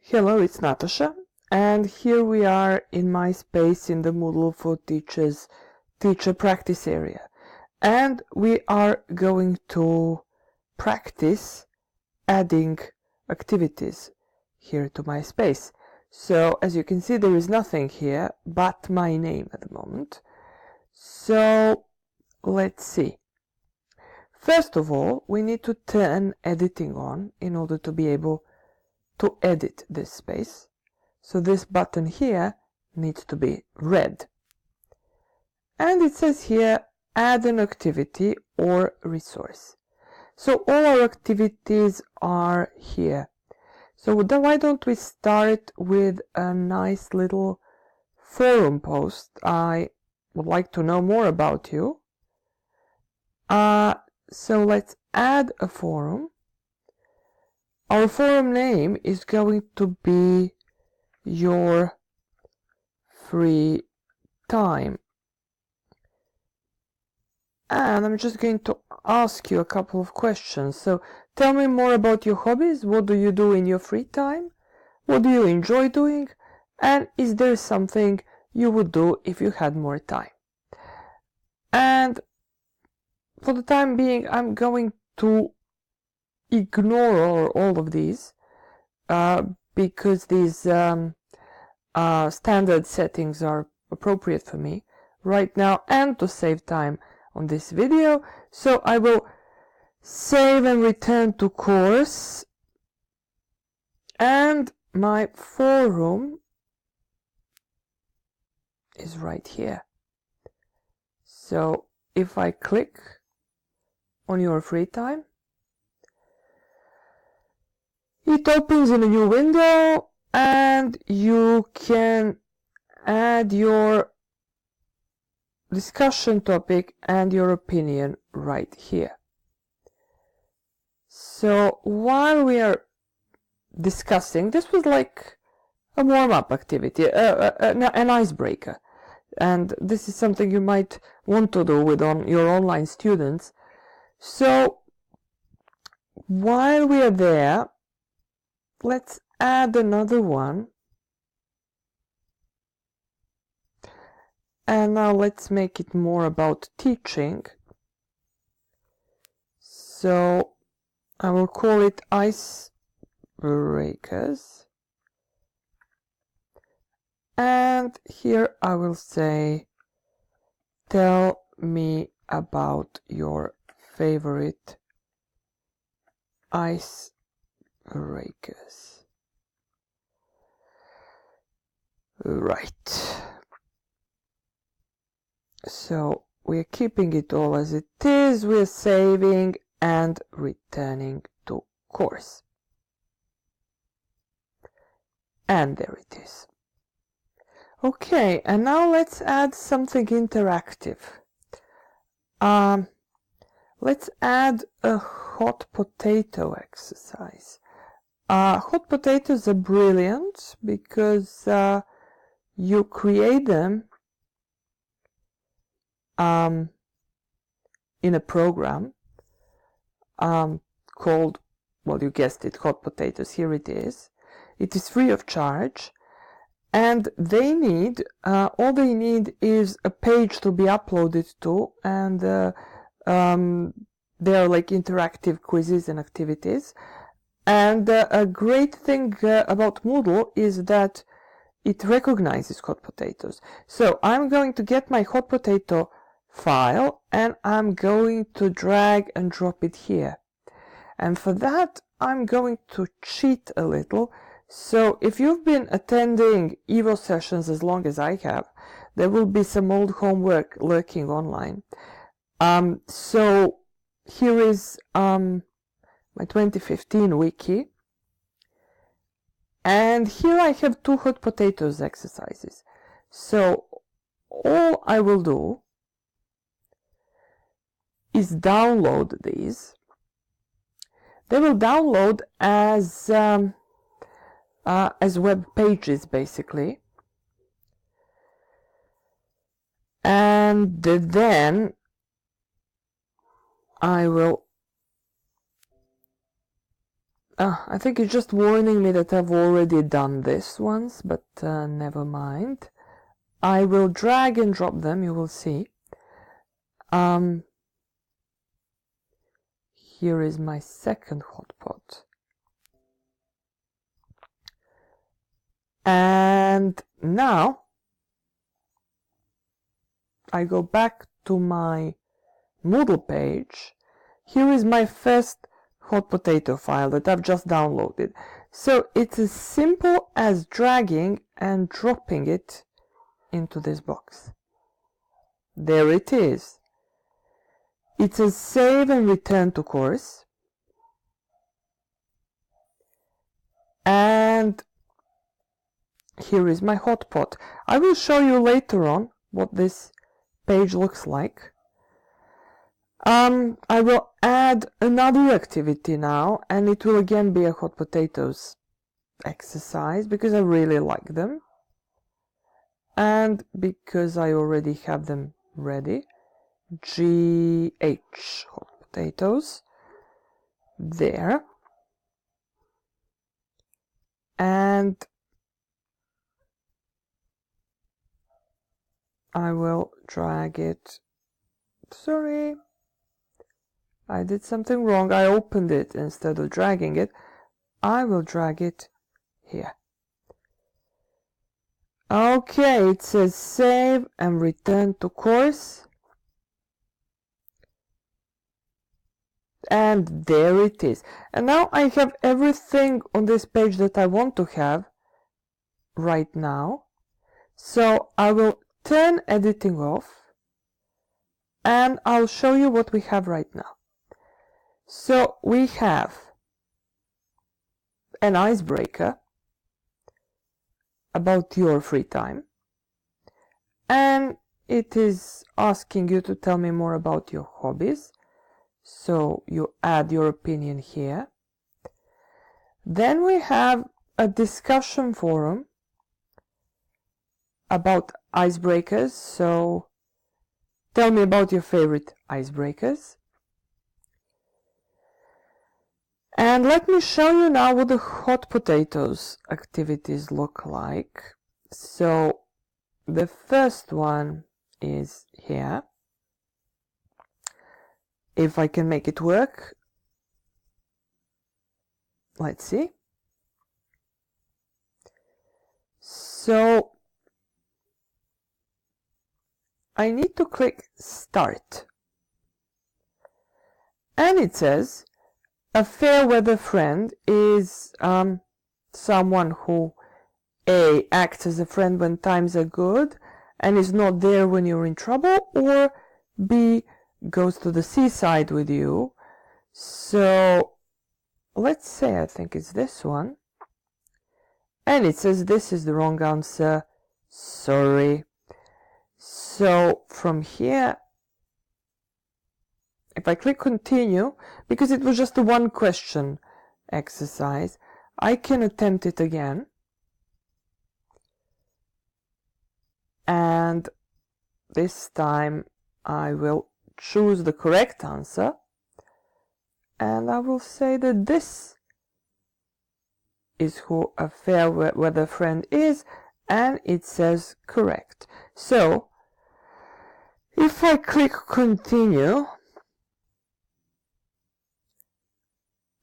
Hello, it's Natasha, and here we are in my space in the Moodle for Teachers teacher practice area. And we are going to practice adding activities here to my space. So as you can see, there is nothing here but my name at the moment. So let's see. First of all, we need to turn editing on in order to be able to edit this space. So this button here needs to be red. And it says here, add an activity or resource. So all our activities are here. So why don't we start with a nice little forum post. I would like to know more about you. So let's add a forum. Our forum name is going to be your free time. And I'm just going to ask you a couple of questions. So tell me more about your hobbies. What do you do in your free time? What do you enjoy doing? And is there something you would do if you had more time? And for the time being, I'm going to ignore all of these because these standard settings are appropriate for me right now and to save time on this video. So I will save and return to course, and my forum is right here. So if I click on your free time, it opens in a new window and you can add your discussion topic and your opinion right here. So while we are discussing, this was like a warm-up activity, an icebreaker. And this is something you might want to do with your online students. So while we are there, let's add another one. And now let's make it more about teaching. So I will call it Icebreakers. And here I will say, tell me about your favorite icebreakers. Right. So we're keeping it all as it is, we're saving and returning to course. And there it is. Okay, and now let's add something interactive. Let's add a hot potato exercise. Hot potatoes are brilliant because you create them in a program called, well, you guessed it, Hot Potatoes. Here it is. It is free of charge, and they need all they need is a page to be uploaded to, and they are like interactive quizzes and activities. And a great thing about Moodle is that it recognizes hot potatoes. So I'm going to get my hot potato file and I'm going to drag and drop it here. And for that, I'm going to cheat a little. So if you've been attending Evo sessions as long as I have, there will be some old homework lurking online. So here is my 2015 wiki. And here I have 2 hot potatoes exercises. So all I will do is download these. They will download as web pages, basically. And then I think it's just warning me that I've already done this once, but never mind. I will drag and drop them, you will see. Here is my second hotpot. And now I go back to my Moodle page. Here is my first hot potato file that I've just downloaded. So it's as simple as dragging and dropping it into this box. There it is. It says save and return to course. And here is my hotpot. I will show you later on what this page looks like. I will add another activity now, and it will again be a hot potatoes exercise because I really like them and because I already have them ready. GH hot potatoes there, and I will drag it. Sorry, I did something wrong. I opened it instead of dragging it. I will drag it here. Okay, it says save and return to course. And there it is. And now I have everything on this page that I want to have right now. So I will turn editing off and I'll show you what we have right now. So we have an icebreaker about your free time, and it is asking you to tell me more about your hobbies. So you add your opinion here. Then we have a discussion forum about icebreakers. So tell me about your favorite icebreakers. And let me show you now what the hot potatoes activities look like. So the first one is here. If I can make it work. Let's see. So I need to click start. And it says a fair weather friend is someone who A, acts as a friend when times are good and is not there when you're in trouble, or B, goes to the seaside with you. So let's say I think it's this one. And it says this is the wrong answer. Sorry. So from here, if I click continue, because it was just a one question exercise, I can attempt it again. And this time I will choose the correct answer. And I will say that this is who a fair weather friend is, and it says correct. So if I click continue,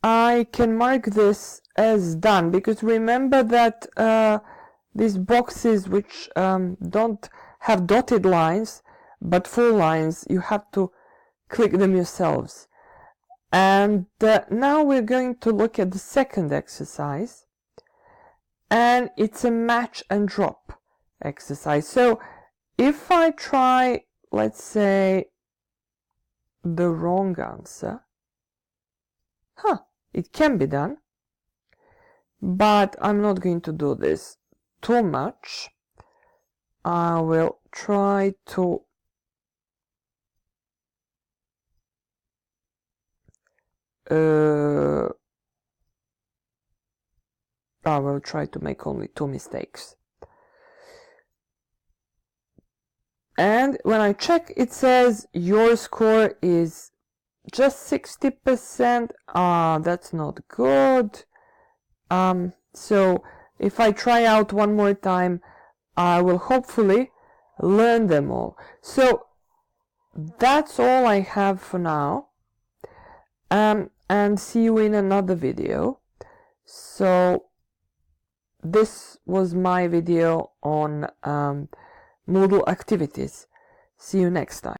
I can mark this as done, because remember that these boxes which don't have dotted lines but full lines, you have to click them yourselves. And now we're going to look at the second exercise, and it's a match and drop exercise. So if I try, let's say, the wrong answer, it can be done, but I'm not going to do this too much. I will try to make only 2 mistakes. And when I check, it says your score is just 60%. That's not good. So if I try out one more time, I will hopefully learn them all. So that's all I have for now, and see you in another video. So this was my video on Moodle activities. See you next time.